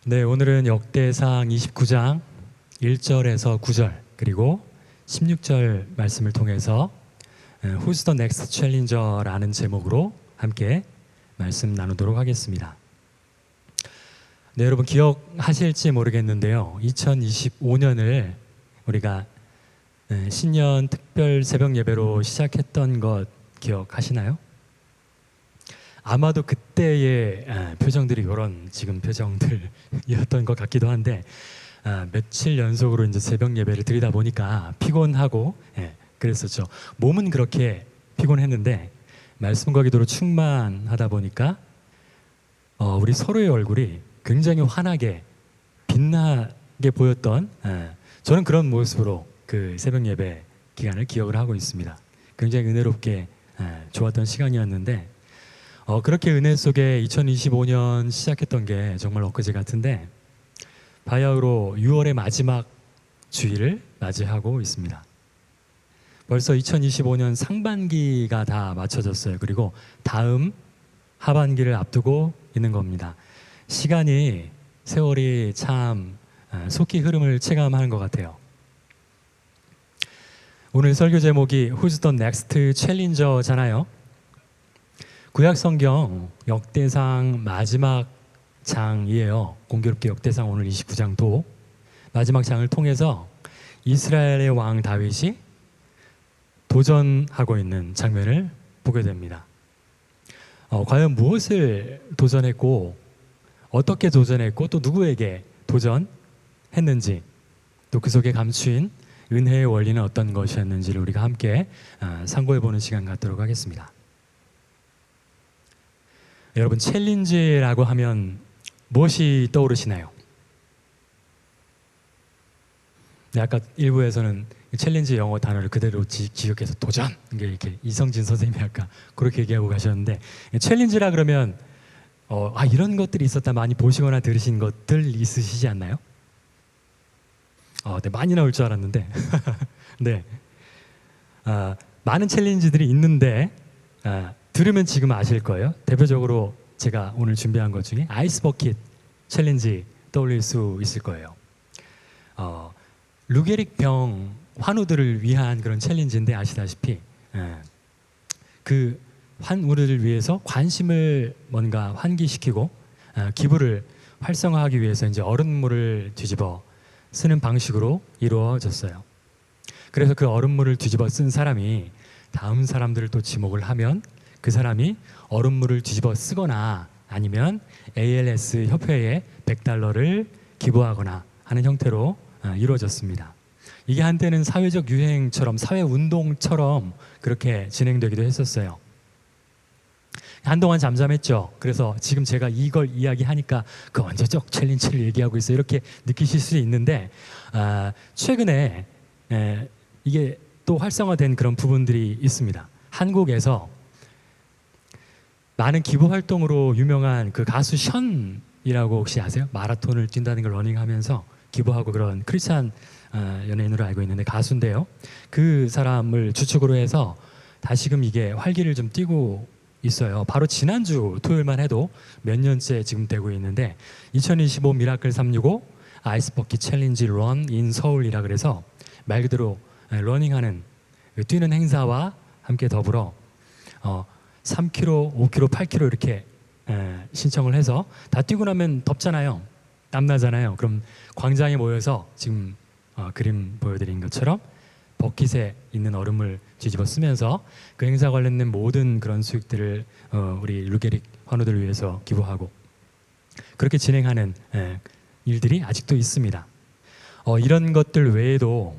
네, 오늘은 역대상 29장 1절에서 9절 그리고 16절 말씀을 통해서 Who's the Next Challenger라는 제목으로 함께 말씀 나누도록 하겠습니다. 네, 여러분 기억하실지 모르겠는데요. 2025년을 우리가 신년 특별 새벽 예배로 시작했던 것 기억하시나요? 아마도 그때의 표정들이 이런 지금 표정들이었던 것 같기도 한데 며칠 연속으로 이제 새벽 예배를 드리다 보니까 피곤하고 그랬었죠. 몸은 그렇게 피곤했는데 말씀과 기도로 충만하다 보니까 우리 서로의 얼굴이 굉장히 환하게 빛나게 보였던 저는 그런 모습으로 그 새벽 예배 기간을 기억을 하고 있습니다. 굉장히 은혜롭게 좋았던 시간이었는데 그렇게 은혜 속에 2025년 시작했던 게 정말 엊그제 같은데 바야흐로 6월의 마지막 주일을 맞이하고 있습니다. 벌써 2025년 상반기가 다 맞춰졌어요. 그리고 다음 하반기를 앞두고 있는 겁니다. 시간이, 세월이 참 속히 흐름을 체감하는 것 같아요. 오늘 설교 제목이 Who's the Next Challenger잖아요. 구약 성경 역대상 마지막 장이에요. 공교롭게 역대상 오늘 29장도 마지막 장을 통해서 이스라엘의 왕 다윗이 도전하고 있는 장면을 보게 됩니다. 과연 무엇을 도전했고 어떻게 도전했고 또 누구에게 도전했는지 또 그 속에 감추인 은혜의 원리는 어떤 것이었는지를 우리가 함께 상고해보는 시간 갖도록 하겠습니다. 여러분 챌린지라고 하면 무엇이 떠오르시나요? 네, 아까 일부에서는 챌린지 영어 단어를 그대로 기억해서 도전! 이렇게 이성진 선생님이 아까 그렇게 얘기하고 가셨는데 챌린지라 그러면 이런 것들이 있었다 많이 보시거나 들으신 것들 있으시지 않나요? 네, 많이 나올 줄 알았는데 네, 많은 챌린지들이 있는데 들으면 지금 아실 거예요. 대표적으로 제가 오늘 준비한 것 중에 아이스 버킷 챌린지 떠올릴 수 있을 거예요. 루게릭 병 환우들을 위한 그런 챌린지인데 아시다시피 그 환우들을 위해서 관심을 뭔가 환기시키고 기부를 활성화하기 위해서 이제 얼음물을 뒤집어 쓰는 방식으로 이루어졌어요. 그래서 그 얼음물을 뒤집어 쓴 사람이 다음 사람들을 또 지목을 하면 그 사람이 얼음물을 뒤집어 쓰거나 아니면 ALS 협회에 $100를 기부하거나 하는 형태로 이루어졌습니다. 이게 한때는 사회적 유행처럼 사회운동처럼 그렇게 진행되기도 했었어요. 한동안 잠잠했죠. 그래서 지금 제가 이걸 이야기하니까 그 언제적 챌린지를 얘기하고 있어요 이렇게 느끼실 수 있는데 최근에 이게 또 활성화된 그런 부분들이 있습니다. 한국에서 많은 기부 활동으로 유명한 그 가수 션이라고 혹시 아세요? 마라톤을 뛴다는 걸 러닝하면서 기부하고 그런 크리스찬 연예인으로 알고 있는데 가수인데요. 그 사람을 주축으로 해서 다시금 이게 활기를 좀 띠고 있어요. 바로 지난주 토요일만 해도 몇 년째 지금 되고 있는데 2025 미라클 365 아이스 버킷 챌린지 런 인 서울이라 그래서 말 그대로 러닝하는 뛰는 행사와 함께 더불어 3km, 5km, 8km 이렇게 신청을 해서 다 뛰고 나면 덥잖아요. 땀나잖아요. 그럼 광장에 모여서 지금 그림 보여드린 것처럼 버킷에 있는 얼음을 뒤집어 쓰면서 그 행사 관련된 모든 그런 수익들을 우리 루게릭 환우들을 위해서 기부하고 그렇게 진행하는 일들이 아직도 있습니다. 이런 것들 외에도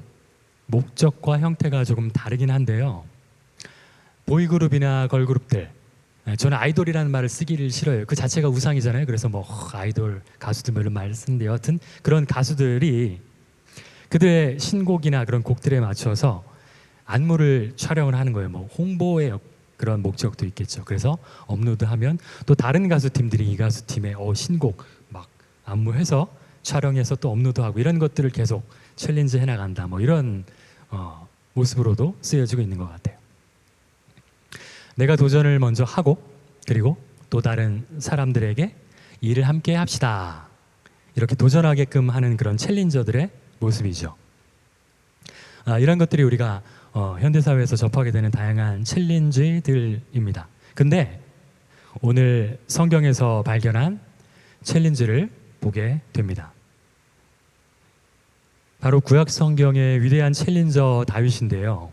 목적과 형태가 조금 다르긴 한데요. 보이그룹이나 걸그룹들, 저는 아이돌이라는 말을 쓰기를 싫어요. 그 자체가 우상이잖아요. 그래서 뭐 아이돌 가수들 뭐 이런 말을 쓰는데 여하튼 그런 가수들이 그들의 신곡이나 그런 곡들에 맞춰서 안무를 촬영을 하는 거예요. 뭐 홍보의 그런 목적도 있겠죠. 그래서 업로드하면 또 다른 가수팀들이 이 가수팀의 신곡 막 안무해서 촬영해서 또 업로드하고 이런 것들을 계속 챌린지 해나간다. 뭐 이런 모습으로도 쓰여지고 있는 것 같아요. 내가 도전을 먼저 하고 그리고 또 다른 사람들에게 일을 함께 합시다. 이렇게 도전하게끔 하는 그런 챌린저들의 모습이죠. 이런 것들이 우리가 현대사회에서 접하게 되는 다양한 챌린지들입니다. 근데 오늘 성경에서 발견한 챌린지를 보게 됩니다. 바로 구약 성경의 위대한 챌린저 다윗인데요.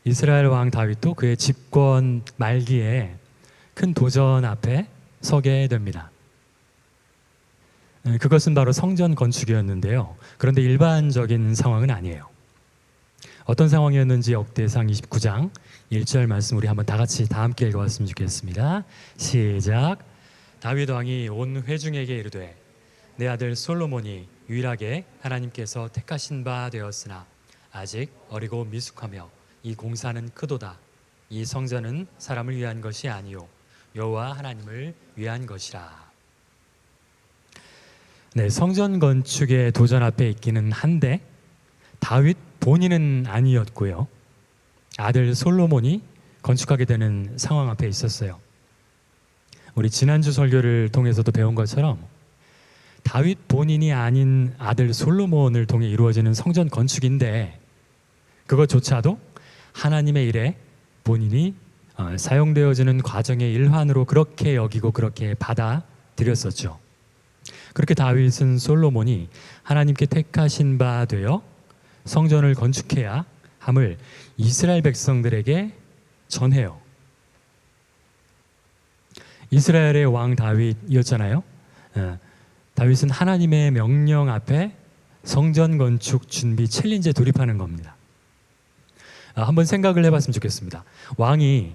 이스라엘 왕 다윗도 그의 집권 말기에 큰 도전 앞에 서게 됩니다. 그것은 바로 성전 건축이었는데요. 그런데 일반적인 상황은 아니에요. 어떤 상황이었는지 역대상 29장 1절 말씀 우리 한번 다 함께 읽어봤으면 좋겠습니다. 시작. 다윗 왕이 온 회중에게 이르되 내 아들 솔로몬이 유일하게 하나님께서 택하신 바 되었으나 아직 어리고 미숙하며 이 공사는 크도다. 이 성전은 사람을 위한 것이 아니요 여호와 하나님을 위한 것이라. 네, 성전 건축의 도전 앞에 있기는 한데 다윗 본인은 아니었고요. 아들 솔로몬이 건축하게 되는 상황 앞에 있었어요. 우리 지난주 설교를 통해서도 배운 것처럼 다윗 본인이 아닌 아들 솔로몬을 통해 이루어지는 성전 건축인데 그것조차도 하나님의 일에 본인이 사용되어지는 과정의 일환으로 그렇게 여기고 그렇게 받아들였었죠. 그렇게 다윗은 솔로몬이 하나님께 택하신 바 되어 성전을 건축해야 함을 이스라엘 백성들에게 전해요. 이스라엘의 왕 다윗이었잖아요. 다윗은 하나님의 명령 앞에 성전 건축 준비 챌린지에 돌입하는 겁니다. 한번 생각을 해봤으면 좋겠습니다. 왕이,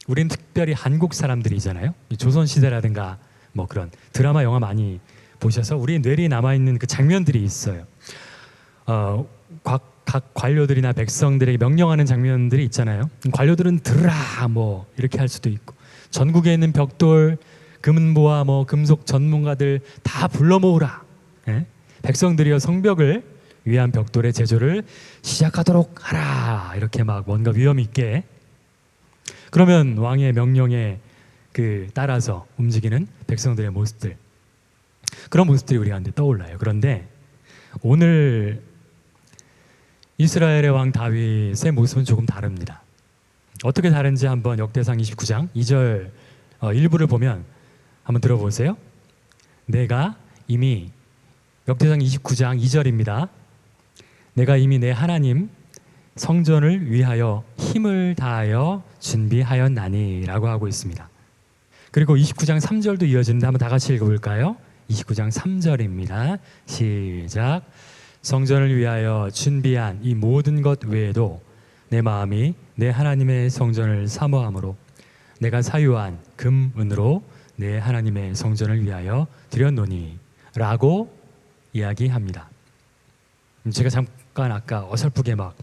우리는 특별히 한국 사람들이잖아요. 조선시대라든가 뭐 그런 드라마 영화 많이 보셔서 우리 뇌리에 남아있는 그 장면들이 있어요. 각 관료들이나 백성들에게 명령하는 장면들이 있잖아요. 관료들은 들으라 뭐 이렇게 할 수도 있고, 전국에 있는 벽돌, 금은보화 뭐 금속 전문가들 다 불러 모으라. 백성들이여 성벽을 위한 벽돌의 제조를 시작하도록 하라. 이렇게 막 뭔가 위험 있게. 그러면 왕의 명령에 따라서 움직이는 백성들의 모습들, 그런 모습들이 우리 가운데 떠올라요. 그런데 오늘 이스라엘의 왕 다윗의 모습은 조금 다릅니다. 어떻게 다른지 한번 역대상 29장 2절 일부를 보면 한번 들어보세요. 내가 이미, 역대상 29장 2절입니다. 내가 이미 내 하나님 성전을 위하여 힘을 다하여 준비하였나니 라고 하고 있습니다. 그리고 29장 3절도 이어지는데 한번 다 같이 읽어볼까요? 29장 3절입니다. 시작. 성전을 위하여 준비한 이 모든 것 외에도 내 마음이 내 하나님의 성전을 사모함으로 내가 사유한 금, 은으로 내 하나님의 성전을 위하여 드렸노니 라고 이야기합니다. 제가 잠깐 아까 어설프게 막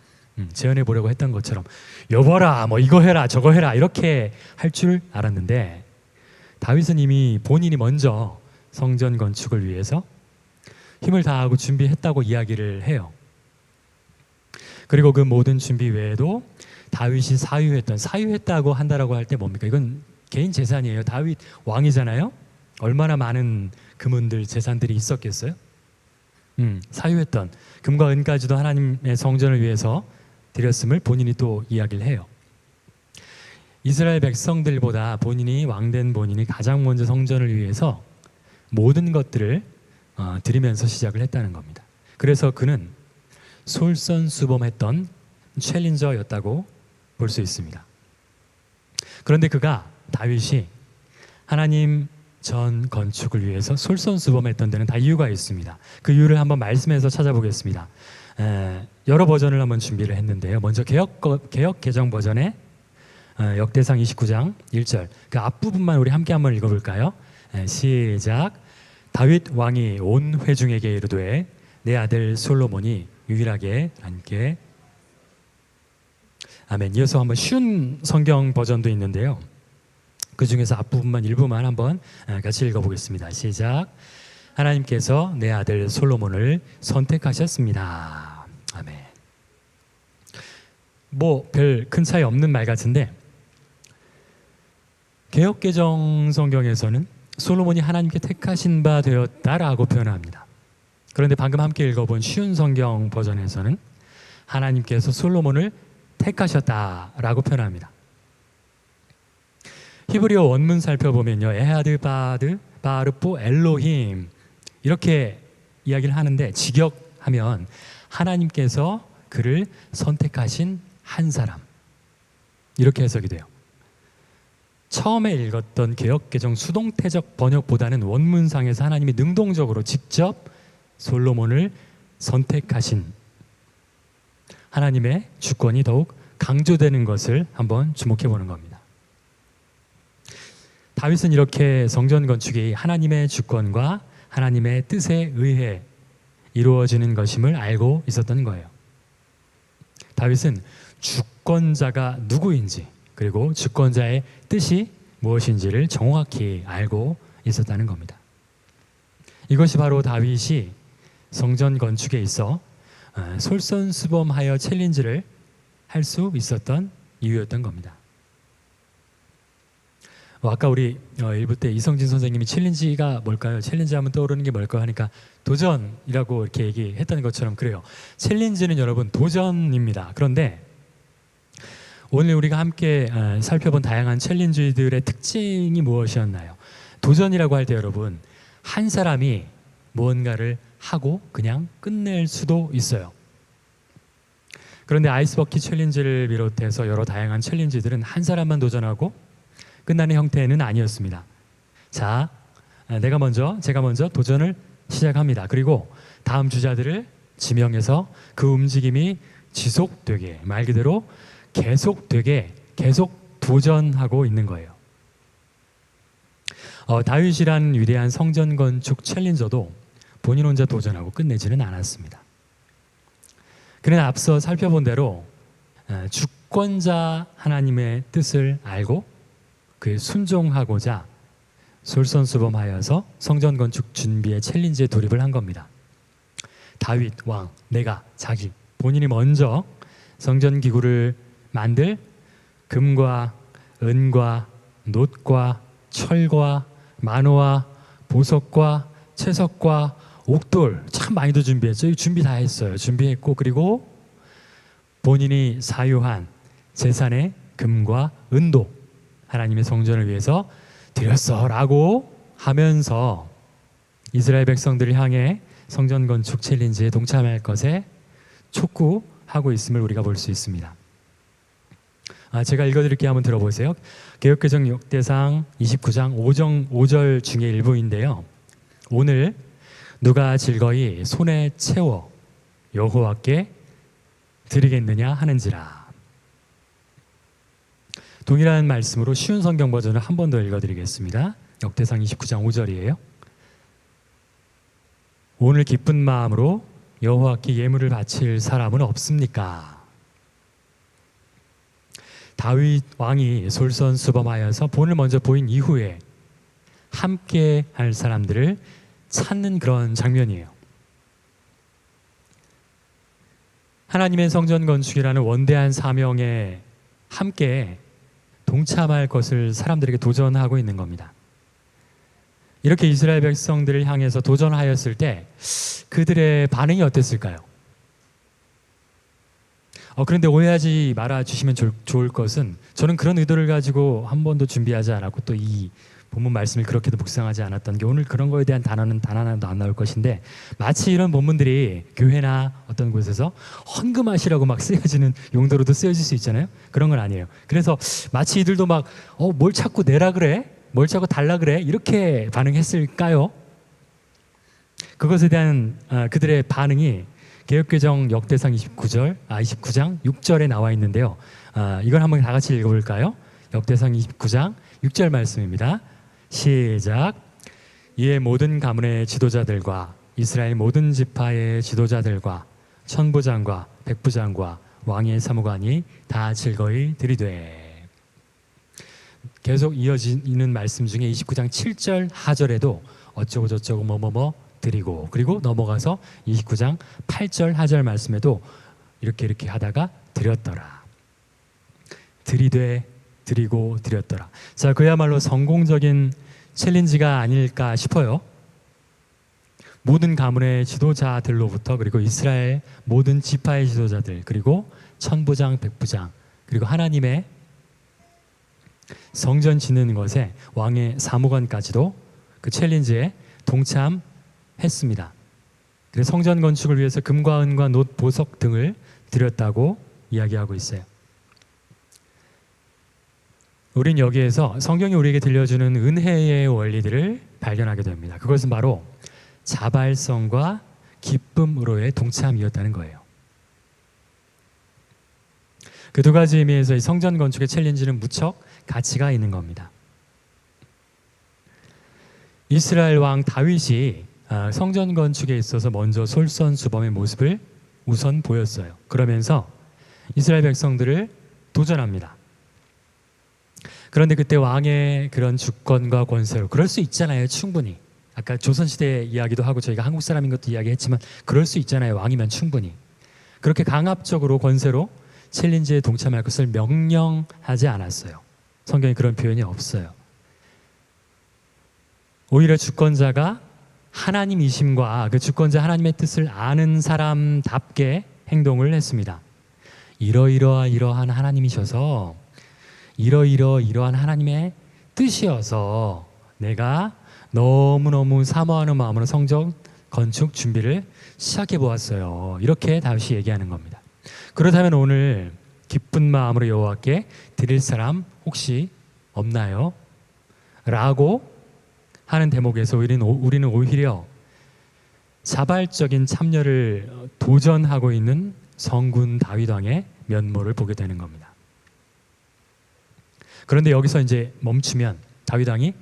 재현해 보려고 했던 것처럼 여보라 뭐 이거 해라 저거 해라 이렇게 할 줄 알았는데 다윗은 이미 본인이 먼저 성전 건축을 위해서 힘을 다하고 준비했다고 이야기를 해요. 그리고 그 모든 준비 외에도 다윗이 사유했다고 한다라고 할 때 뭡니까? 이건 개인 재산이에요. 다윗 왕이잖아요. 얼마나 많은 금은들 재산들이 있었겠어요? 사유했던 금과 은까지도 하나님의 성전을 위해서 드렸음을 본인이 또 이야기를 해요. 이스라엘 백성들보다 왕된 본인이 가장 먼저 성전을 위해서 모든 것들을 드리면서 시작을 했다는 겁니다. 그래서 그는 솔선수범했던 챌린저였다고 볼 수 있습니다. 그런데 다윗이 하나님 전 건축을 위해서 솔선수범했던 데는 다 이유가 있습니다. 그 이유를 한번 말씀에서 찾아보겠습니다. 여러 버전을 한번 준비를 했는데요. 먼저 개역 개정 버전의 역대상 29장 1절 그 앞부분만 우리 함께 한번 읽어볼까요? 시작. 다윗 왕이 온 회중에게 이르되 내 아들 솔로몬이 유일하게 함께. 아멘. 이어서 한번 쉬운 성경 버전도 있는데요. 그 중에서 앞부분만 일부만 한번 같이 읽어보겠습니다. 시작. 하나님께서 내 아들 솔로몬을 선택하셨습니다. 아멘. 뭐 별 큰 차이 없는 말 같은데 개역개정 성경에서는 솔로몬이 하나님께 택하신 바 되었다라고 표현합니다. 그런데 방금 함께 읽어본 쉬운 성경 버전에서는 하나님께서 솔로몬을 택하셨다라고 표현합니다. 히브리어 원문 살펴보면요, 에하드 바드 바르포 엘로힘 이렇게 이야기를 하는데, 직역하면 하나님께서 그를 선택하신 한 사람, 이렇게 해석이 돼요. 처음에 읽었던 개역개정 수동태적 번역보다는 원문상에서 하나님이 능동적으로 직접 솔로몬을 선택하신 하나님의 주권이 더욱 강조되는 것을 한번 주목해 보는 겁니다. 다윗은 이렇게 성전 건축이 하나님의 주권과 하나님의 뜻에 의해 이루어지는 것임을 알고 있었던 거예요. 다윗은 주권자가 누구인지, 그리고 주권자의 뜻이 무엇인지를 정확히 알고 있었다는 겁니다. 이것이 바로 다윗이 성전 건축에 있어 솔선수범하여 챌린지를 할 수 있었던 이유였던 겁니다. 아까 우리 1부 때 이성진 선생님이 챌린지가 뭘까요? 챌린지 하면 떠오르는 게 뭘까요? 하니까 도전이라고 이렇게 얘기했던 것처럼 그래요. 챌린지는 여러분 도전입니다. 그런데 오늘 우리가 함께 살펴본 다양한 챌린지들의 특징이 무엇이었나요? 도전이라고 할 때 여러분, 한 사람이 무언가를 하고 그냥 끝낼 수도 있어요. 그런데 아이스버킷 챌린지를 비롯해서 여러 다양한 챌린지들은 한 사람만 도전하고 끝나는 형태는 아니었습니다. 자, 제가 먼저 도전을 시작합니다. 그리고 다음 주자들을 지명해서 그 움직임이 지속되게, 말 그대로 계속되게 계속 도전하고 있는 거예요. 다윗이란 위대한 성전 건축 챌린저도 본인 혼자 도전하고 끝내지는 않았습니다. 그러나 앞서 살펴본 대로 주권자 하나님의 뜻을 알고 그에 순종하고자 솔선수범하여서 성전 건축 준비의 챌린지에 돌입을 한 겁니다. 다윗 왕, 자기 본인이 먼저 성전 기구를 만들 금과 은과 놋과 철과 만호와 보석과 채석과 옥돌 참 많이도 준비했죠. 준비 다 했어요. 준비했고, 그리고 본인이 사유한 제산의 금과 은도 하나님의 성전을 위해서 드렸어 라고 하면서 이스라엘 백성들을 향해 성전 건축 챌린지에 동참할 것에 촉구하고 있음을 우리가 볼 수 있습니다. 제가 읽어드릴게요. 한번 들어보세요. 개역개정 역대상 29장 5절 중에 일부인데요. 오늘 누가 즐거이 손에 채워 여호와께 드리겠느냐 하는지라. 동일한 말씀으로 쉬운 성경 버전을 한 번 더 읽어드리겠습니다. 역대상 29장 5절이에요. 오늘 기쁜 마음으로 여호와께 예물을 바칠 사람은 없습니까? 다윗 왕이 솔선수범하여서 본을 먼저 보인 이후에 함께 할 사람들을 찾는 그런 장면이에요. 하나님의 성전 건축이라는 원대한 사명에 함께 동참할 것을 사람들에게 도전하고 있는 겁니다. 이렇게 이스라엘 백성들을 향해서 도전하였을 때 그들의 반응이 어땠을까요? 그런데 오해하지 말아 주시면 좋을 것은, 저는 그런 의도를 가지고 한 번도 준비하지 않았고 또 이 본문 말씀을 그렇게도 묵상하지 않았던 게, 오늘 그런 거에 대한 단어는 단 하나도 안 나올 것인데, 마치 이런 본문들이 교회나 어떤 곳에서 헌금하시라고 막 쓰여지는 용도로도 쓰여질 수 있잖아요. 그런 건 아니에요. 그래서 마치 이들도 막 뭘 자꾸 내라 그래? 뭘 자꾸 달라 그래? 이렇게 반응했을까요? 그것에 대한 그들의 반응이 개역개정 역대상 29장 6절에 나와 있는데요. 이걸 한번 다 같이 읽어볼까요? 역대상 29장 6절 말씀입니다. 시작. 이에 모든 가문의 지도자들과 이스라엘 모든 지파의 지도자들과 천부장과 백부장과 왕의 사무관이 다 즐거이 드리되. 계속 이어지는 말씀 중에 29장 7절 하절에도 어쩌고 저쩌고 뭐뭐뭐 드리고, 그리고 넘어가서 29장 8절 하절 말씀에도 이렇게 하다가 드렸더라. 드리되 드리고 드렸더라. 자, 그야말로 성공적인 챌린지가 아닐까 싶어요. 모든 가문의 지도자들로부터, 그리고 이스라엘 모든 지파의 지도자들, 그리고 천부장, 백부장, 그리고 하나님의 성전 짓는 것에 왕의 사무관까지도 그 챌린지에 동참했습니다. 그래서 성전 건축을 위해서 금과 은과 놋, 보석 등을 드렸다고 이야기하고 있어요. 우린 여기에서 성경이 우리에게 들려주는 은혜의 원리들을 발견하게 됩니다. 그것은 바로 자발성과 기쁨으로의 동참이었다는 거예요. 그 두 가지 의미에서 이 성전 건축의 챌린지는 무척 가치가 있는 겁니다. 이스라엘 왕 다윗이 성전 건축에 있어서 먼저 솔선수범의 모습을 우선 보였어요. 그러면서 이스라엘 백성들을 도전합니다. 그런데 그때 왕의 그런 주권과 권세로, 그럴 수 있잖아요, 충분히. 아까 조선시대 이야기도 하고 저희가 한국 사람인 것도 이야기했지만 그럴 수 있잖아요, 왕이면 충분히. 그렇게 강압적으로 권세로 챌린지에 동참할 것을 명령하지 않았어요. 성경에 그런 표현이 없어요. 오히려 주권자가 하나님이심과 그 주권자 하나님의 뜻을 아는 사람답게 행동을 했습니다. 이러한 하나님이셔서, 이러한 하나님의 뜻이어서 내가 너무너무 사모하는 마음으로 성전 건축 준비를 시작해 보았어요. 이렇게 다윗이 얘기하는 겁니다. 그렇다면 오늘 기쁜 마음으로 여호와께 드릴 사람 혹시 없나요? 라고 하는 대목에서 우리는 오히려 자발적인 참여를 도전하고 있는 성군 다윗 왕의 면모를 보게 되는 겁니다. 그런데 여기서 이제 멈추면, 다윗 왕이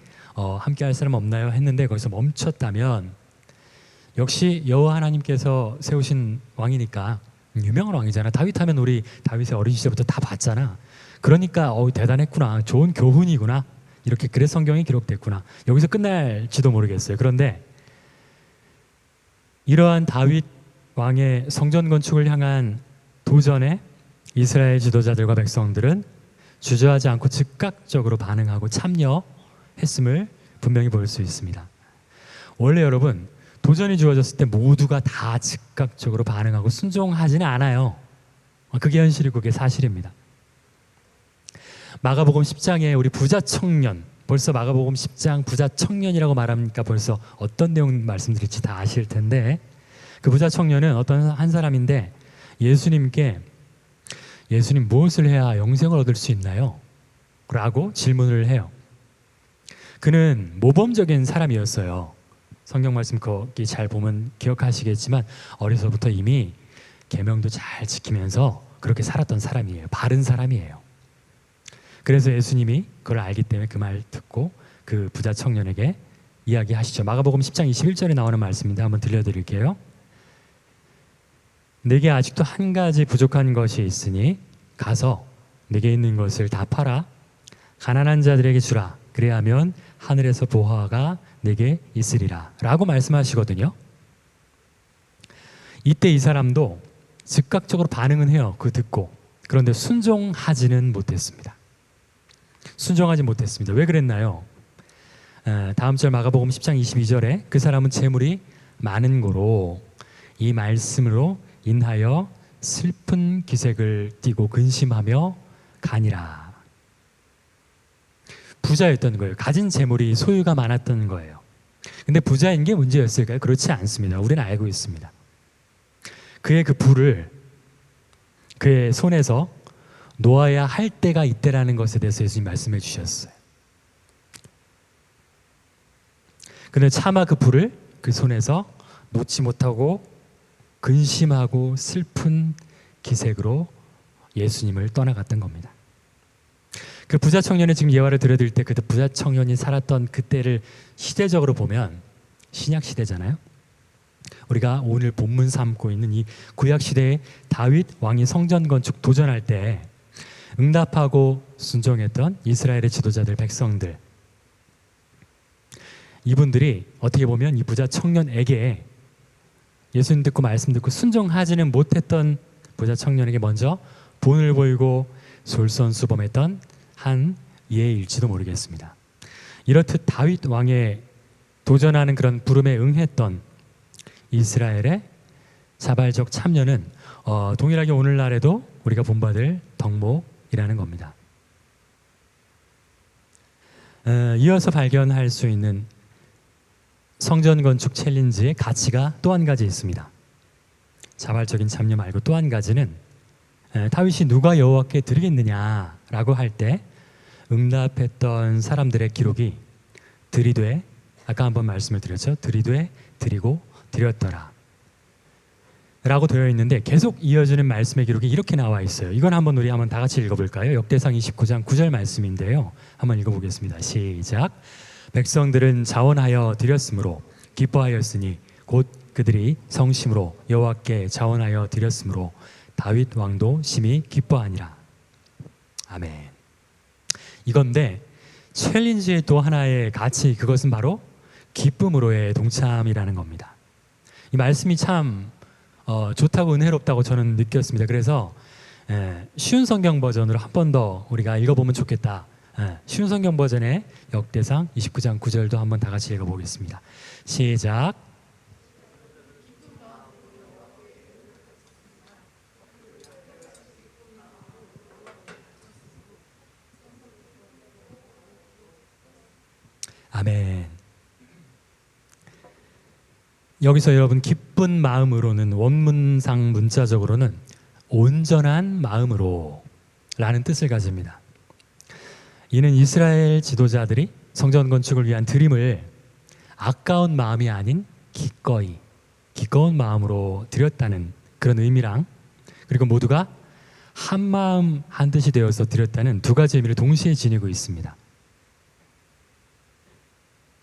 함께 할 사람 없나요? 했는데 거기서 멈췄다면, 역시 여호와 하나님께서 세우신 왕이니까, 유명한 왕이잖아. 다윗 하면 우리 다윗의 어린 시절부터 다 봤잖아. 그러니까 대단했구나, 좋은 교훈이구나, 이렇게 그래서 성경이 기록됐구나, 여기서 끝날지도 모르겠어요. 그런데 이러한 다윗 왕의 성전 건축을 향한 도전에 이스라엘 지도자들과 백성들은 주저하지 않고 즉각적으로 반응하고 참여했음을 분명히 볼 수 있습니다. 원래 여러분, 도전이 주어졌을 때 모두가 다 즉각적으로 반응하고 순종하지는 않아요. 그게 현실이고 그게 사실입니다. 마가복음 10장에 우리 부자 청년, 벌써 마가복음 10장 부자 청년이라고 말하니까 벌써 어떤 내용 말씀드릴지 다 아실 텐데, 그 부자 청년은 어떤 한 사람인데 예수님께, 예수님 무엇을 해야 영생을 얻을 수 있나요? 라고 질문을 해요. 그는 모범적인 사람이었어요. 성경 말씀 거기 잘 보면 기억하시겠지만 어려서부터 이미 계명도 잘 지키면서 그렇게 살았던 사람이에요. 바른 사람이에요. 그래서 예수님이 그걸 알기 때문에 그 말 듣고 그 부자 청년에게 이야기하시죠. 마가복음 10장 21절에 나오는 말씀인데 한번 들려드릴게요. 내게 아직도 한 가지 부족한 것이 있으니 가서 내게 있는 것을 다 팔아 가난한 자들에게 주라. 그래야면 하늘에서 보화가 내게 있으리라 라고 말씀하시거든요. 이때 이 사람도 즉각적으로 반응은 해요. 그거 듣고. 그런데 순종하지는 못했습니다. 순종하지 못했습니다. 왜 그랬나요? 다음 절 마가복음 10장 22절에 그 사람은 재물이 많은 고로 이 말씀으로 인하여 슬픈 기색을 띠고 근심하며 가니라. 부자였던 거예요. 가진 재물이 소유가 많았던 거예요. 근데 부자인 게 문제였을까요? 그렇지 않습니다. 우리는 알고 있습니다. 그의 그 부를 그의 손에서 놓아야 할 때가 있다라는 것에 대해서 예수님 말씀해 주셨어요. 그는 차마 그 부를 그 손에서 놓지 못하고 근심하고 슬픈 기색으로 예수님을 떠나갔던 겁니다. 그 부자 청년의 지금 예화를 들려드릴 때 그 부자 청년이 살았던 그때를 시대적으로 보면 신약 시대잖아요. 우리가 오늘 본문 삼고 있는 이 구약 시대의 다윗 왕이 성전 건축 도전할 때 응답하고 순종했던 이스라엘의 지도자들, 백성들, 이분들이 어떻게 보면 이 부자 청년에게 예수님 듣고 말씀 듣고 순종하지는 못했던 부자 청년에게 먼저 본을 보이고 솔선수범했던 한 예일지도 모르겠습니다. 이렇듯 다윗 왕에 도전하는 그런 부름에 응했던 이스라엘의 자발적 참여는 동일하게 오늘날에도 우리가 본받을 덕목이라는 겁니다. 이어서 발견할 수 있는 성전 건축 챌린지의 가치가 또 한 가지 있습니다. 자발적인 참여 말고 또 한 가지는 다윗이 누가 여호와께 드리겠느냐라고 할 때 응답했던 사람들의 기록이 드리되, 아까 한번 말씀을 드렸죠. 드리되 드리고 드렸더라 라고 되어 있는데 계속 이어지는 말씀의 기록이 이렇게 나와 있어요. 이건 우리 한번 다 같이 읽어볼까요? 역대상 29장 9절 말씀인데요. 한번 읽어보겠습니다. 시작. 백성들은 자원하여 드렸으므로 기뻐하였으니 곧 그들이 성심으로 여호와께 자원하여 드렸으므로 다윗 왕도 심히 기뻐하니라. 아멘. 이건데 챌린지의 또 하나의 가치, 그것은 바로 기쁨으로의 동참이라는 겁니다. 이 말씀이 참 좋다고 은혜롭다고 저는 느꼈습니다. 그래서 쉬운 성경 버전으로 한 번 더 우리가 읽어보면 좋겠다. 쉬운 성경 버전의 역대상 29장 9절도 한번 다 같이 읽어보겠습니다. 시작. 아멘. 여기서 여러분 기쁜 마음으로는 원문상 문자적으로는 온전한 마음으로 라는 뜻을 가집니다. 이는 이스라엘 지도자들이 성전 건축을 위한 드림을 아까운 마음이 아닌 기꺼운 마음으로 드렸다는 그런 의미랑, 그리고 모두가 한 마음 한 뜻이 되어서 드렸다는 두 가지 의미를 동시에 지니고 있습니다.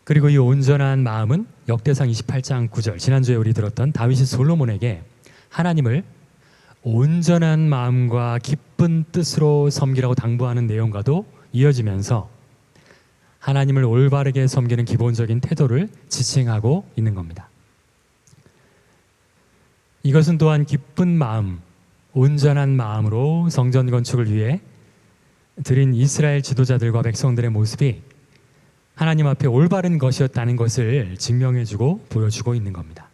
그리고 이 온전한 마음은 역대상 28장 9절, 지난주에 우리 들었던 다윗이 솔로몬에게 하나님을 온전한 마음과 기쁜 뜻으로 섬기라고 당부하는 내용과도 이어지면서 하나님을 올바르게 섬기는 기본적인 태도를 지칭하고 있는 겁니다. 이것은 또한 기쁜 마음, 온전한 마음으로 성전 건축을 위해 드린 이스라엘 지도자들과 백성들의 모습이 하나님 앞에 올바른 것이었다는 것을 증명해주고 보여주고 있는 겁니다.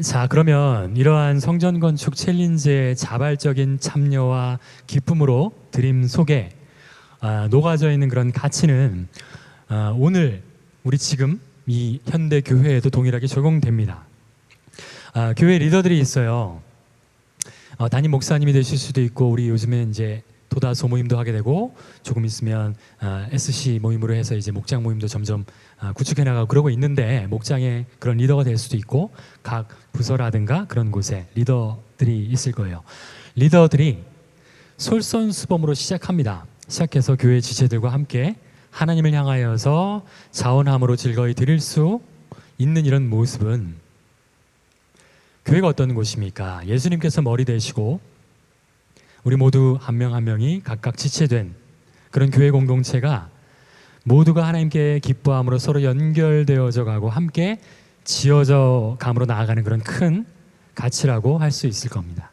자, 그러면 이러한 성전 건축 챌린지의 자발적인 참여와 기쁨으로 드림 속에 녹아져 있는 그런 가치는 오늘 우리 지금 이 현대 교회에도 동일하게 적용됩니다. 교회 리더들이 있어요. 담임 목사님이 되실 수도 있고, 우리 요즘에 이제 도다소 모임도 하게 되고, 조금 있으면 SC 모임으로 해서 이제 목장 모임도 점점 구축해 나가고 그러고 있는데, 목장의 그런 리더가 될 수도 있고, 각 부서라든가 그런 곳에 리더들이 있을 거예요. 리더들이 솔선수범으로 시작합니다. 시작해서 교회 지체들과 함께 하나님을 향하여서 자원함으로 즐거이 드릴 수 있는 이런 모습은, 교회가 어떤 곳입니까? 예수님께서 머리 되시고 우리 모두 한 명 한 명이 각각 지체된 그런 교회 공동체가 모두가 하나님께 기뻐함으로 서로 연결되어져 가고 함께 지어져 감으로 나아가는 그런 큰 가치라고 할 수 있을 겁니다.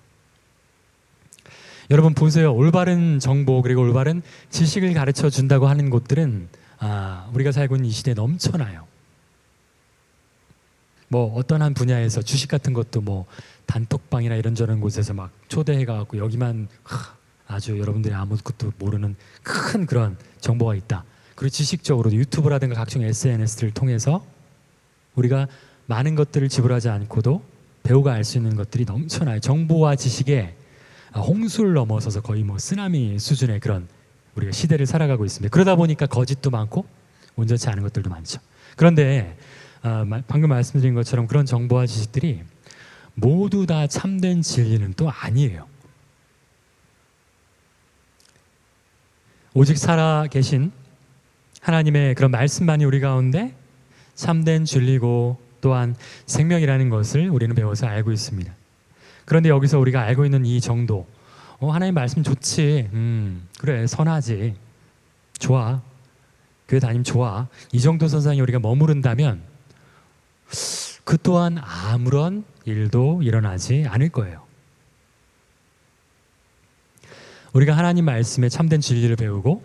여러분 보세요. 올바른 정보 그리고 올바른 지식을 가르쳐 준다고 하는 곳들은 우리가 살고 있는 이 시대에 넘쳐나요. 뭐 어떤 한 분야에서 주식 같은 것도 뭐 단톡방이나 이런저런 곳에서 막 초대해가지고 여기만 아주 여러분들이 아무것도 모르는 큰 그런 정보가 있다. 그리고 지식적으로도 유튜브라든가 각종 SNS를 통해서 우리가 많은 것들을 지불하지 않고도 배우가 알 수 있는 것들이 넘쳐나요. 정보와 지식의 홍수를 넘어서서 거의 뭐 쓰나미 수준의 그런 우리가 시대를 살아가고 있습니다. 그러다 보니까 거짓도 많고 온전치 않은 것들도 많죠. 그런데 방금 말씀드린 것처럼 그런 정보와 지식들이 모두 다 참된 진리는 또 아니에요. 오직 살아계신 하나님의 그런 말씀만이 우리 가운데 참된 진리고 또한 생명이라는 것을 우리는 배워서 알고 있습니다. 그런데 여기서 우리가 알고 있는 이 정도, 하나님 말씀 좋지, 그래 선하지, 좋아, 교회 다니면 좋아, 이 정도 선상에 우리가 머무른다면 그 또한 아무런 일도 일어나지 않을 거예요. 우리가 하나님 말씀에 참된 진리를 배우고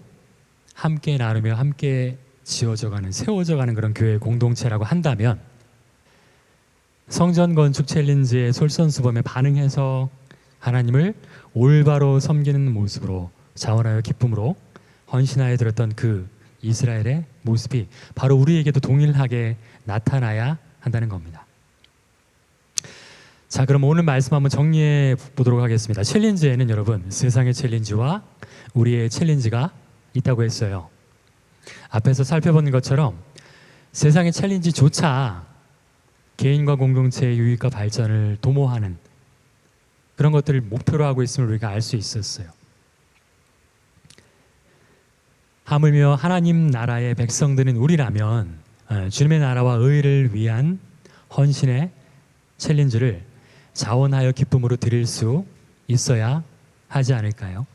함께 나누며 함께 지어져가는, 세워져가는 그런 교회 공동체라고 한다면 성전 건축 챌린지의 솔선수범에 반응해서 하나님을 올바로 섬기는 모습으로 자원하여 기쁨으로 헌신하여 드렸던 그 이스라엘의 모습이 바로 우리에게도 동일하게 나타나야 한다는 겁니다. 자, 그럼 오늘 말씀 한번 정리해 보도록 하겠습니다. 챌린지에는 여러분, 세상의 챌린지와 우리의 챌린지가 있다고 했어요. 앞에서 살펴본 것처럼 세상의 챌린지조차 개인과 공동체의 유익과 발전을 도모하는 그런 것들을 목표로 하고 있음을 우리가 알 수 있었어요. 하물며 하나님 나라의 백성들인 우리라면 주님의 나라와 의를 위한 헌신의 챌린지를 자원하여 기쁨으로 드릴 수 있어야 하지 않을까요?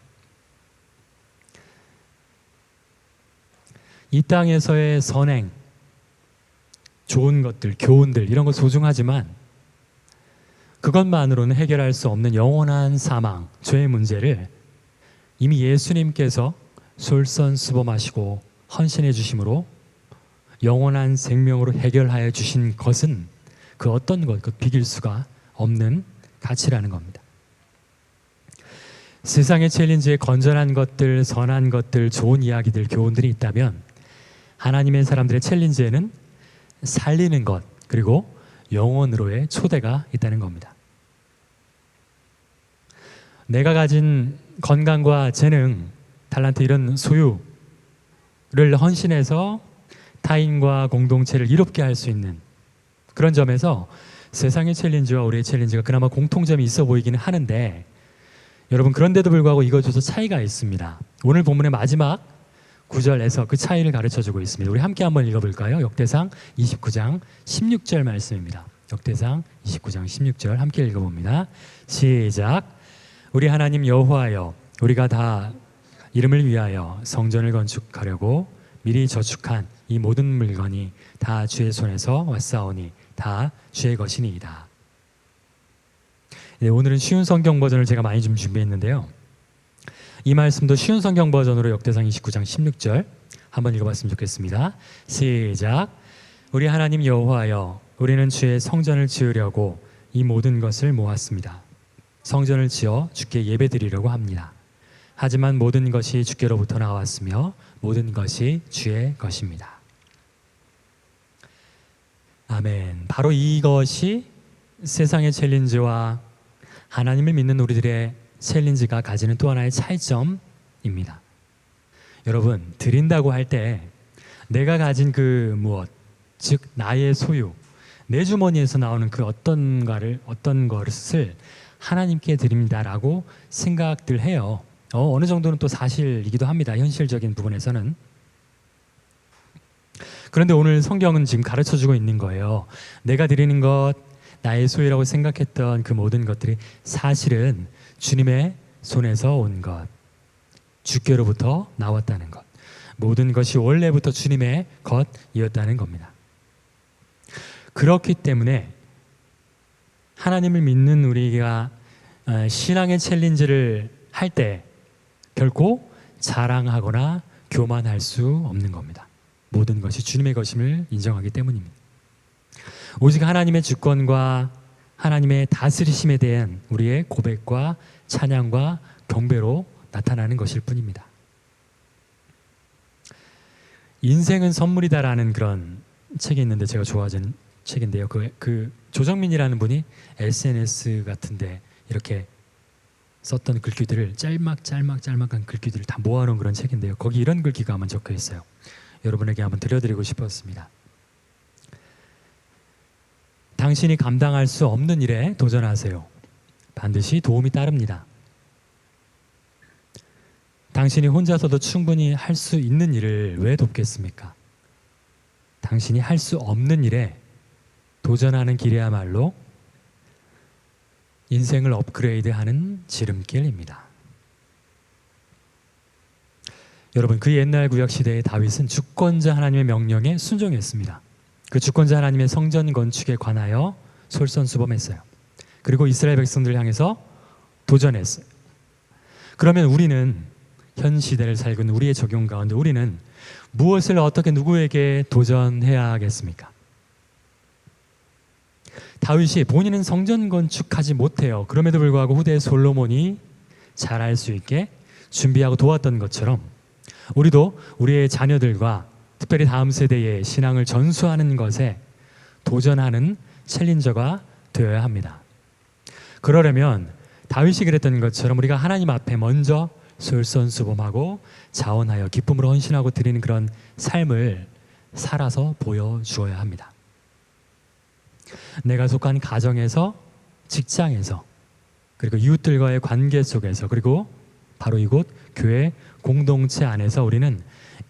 이 땅에서의 선행, 좋은 것들, 교훈들 이런 거 소중하지만 그것만으로는 해결할 수 없는 영원한 사망, 죄의 문제를 이미 예수님께서 솔선수범하시고 헌신해 주심으로 영원한 생명으로 해결하여 주신 것은 그 어떤 것, 그 비길 수가 없는 가치라는 겁니다. 세상의 챌린지에 건전한 것들, 선한 것들, 좋은 이야기들, 교훈들이 있다면 하나님의 사람들의 챌린지에는 살리는 것, 그리고 영원으로의 초대가 있다는 겁니다. 내가 가진 건강과 재능, 탤런트 이런 소유를 헌신해서 타인과 공동체를 이롭게 할 수 있는 그런 점에서 세상의 챌린지와 우리의 챌린지가 그나마 공통점이 있어 보이기는 하는데 여러분, 그런데도 불구하고 이것조차 차이가 있습니다. 오늘 본문의 마지막 9절에서 그 차이를 가르쳐주고 있습니다. 우리 함께 한번 읽어볼까요? 역대상 29장 16절 말씀입니다. 역대상 29장 16절 함께 읽어봅니다. 시작. 우리 하나님 여호와여, 우리가 다 이름을 위하여 성전을 건축하려고 미리 저축한 이 모든 물건이 다 주의 손에서 왔사오니 다 주의 것이니이다. 네, 오늘은 쉬운 성경 버전을 제가 많이 좀 준비했는데요. 이 말씀도 쉬운 성경 버전으로 역대상 29장 16절 한번 읽어봤으면 좋겠습니다. 시작. 우리 하나님 여호와여, 우리는 주의 성전을 지으려고 이 모든 것을 모았습니다. 성전을 지어 주께 예배드리려고 합니다. 하지만 모든 것이 주께로부터 나왔으며 모든 것이 주의 것입니다. 아멘. 바로 이것이 세상의 챌린지와 하나님을 믿는 우리들의 챌린지가 가지는 또 하나의 차이점입니다. 여러분, 드린다고 할 때 내가 가진 그 무엇, 즉 나의 소유, 내 주머니에서 나오는 그 어떤 것을 하나님께 드립니다라고 생각들 해요. 어느 정도는 또 사실이기도 합니다. 현실적인 부분에서는. 그런데 오늘 성경은 지금 가르쳐주고 있는 거예요. 내가 드리는 것, 나의 소유라고 생각했던 그 모든 것들이 사실은 주님의 손에서 온 것, 주께로부터 나왔다는 것, 모든 것이 원래부터 주님의 것이었다는 겁니다. 그렇기 때문에 하나님을 믿는 우리가 신앙의 챌린지를 할 때 결코 자랑하거나 교만할 수 없는 겁니다. 모든 것이 주님의 것임을 인정하기 때문입니다. 오직 하나님의 주권과 하나님의 다스리심에 대한 우리의 고백과 찬양과 경배로 나타나는 것일 뿐입니다. 인생은 선물이다라는 그런 책이 있는데 제가 좋아하는 책인데요. 그 조정민이라는 분이 SNS 같은데 이렇게 썼던 글귀들을 짤막한 글귀들을 다 모아놓은 그런 책인데요. 거기 이런 글귀가 한번 적혀 있어요. 여러분에게 한번 들려드리고 싶었습니다. 당신이 감당할 수 없는 일에 도전하세요. 반드시 도움이 따릅니다. 당신이 혼자서도 충분히 할 수 있는 일을 왜 돕겠습니까? 당신이 할 수 없는 일에 도전하는 길이야말로 인생을 업그레이드하는 지름길입니다. 여러분, 그 옛날 구약 시대의 다윗은 주권자 하나님의 명령에 순종했습니다. 그 주권자 하나님의 성전 건축에 관하여 솔선수범했어요. 그리고 이스라엘 백성들을 향해서 도전했어요. 그러면 우리는 현 시대를 살고 있는 우리의 적용 가운데 우리는 무엇을 어떻게 누구에게 도전해야 하겠습니까? 다윗이 본인은 성전 건축하지 못해요. 그럼에도 불구하고 후대 솔로몬이 잘할 수 있게 준비하고 도왔던 것처럼 우리도 우리의 자녀들과 특별히 다음 세대의 신앙을 전수하는 것에 도전하는 챌린저가 되어야 합니다. 그러려면 다윗이 그랬던 것처럼 우리가 하나님 앞에 먼저 솔선수범하고 자원하여 기쁨으로 헌신하고 드리는 그런 삶을 살아서 보여주어야 합니다. 내가 속한 가정에서, 직장에서, 그리고 이웃들과의 관계 속에서, 그리고 바로 이곳 교회 공동체 안에서 우리는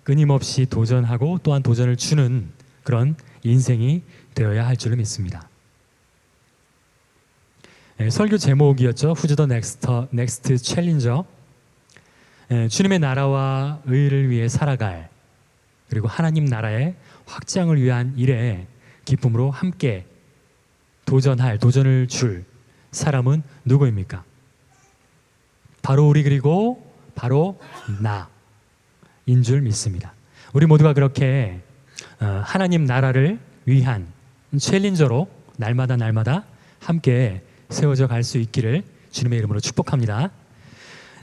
끊임없이 도전하고 또한 도전을 주는 그런 인생이 되어야 할 줄을 믿습니다. 설교 제목이었죠. Who's the next challenger? 주님의 나라와 의를 위해 살아갈, 그리고 하나님 나라의 확장을 위한 일에 기쁨으로 함께 도전을 줄 사람은 누구입니까? 바로 우리, 그리고 바로 나인 줄 믿습니다. 우리 모두가 그렇게 하나님 나라를 위한 챌린저로 날마다 함께 세워져 갈 수 있기를 주님의 이름으로 축복합니다.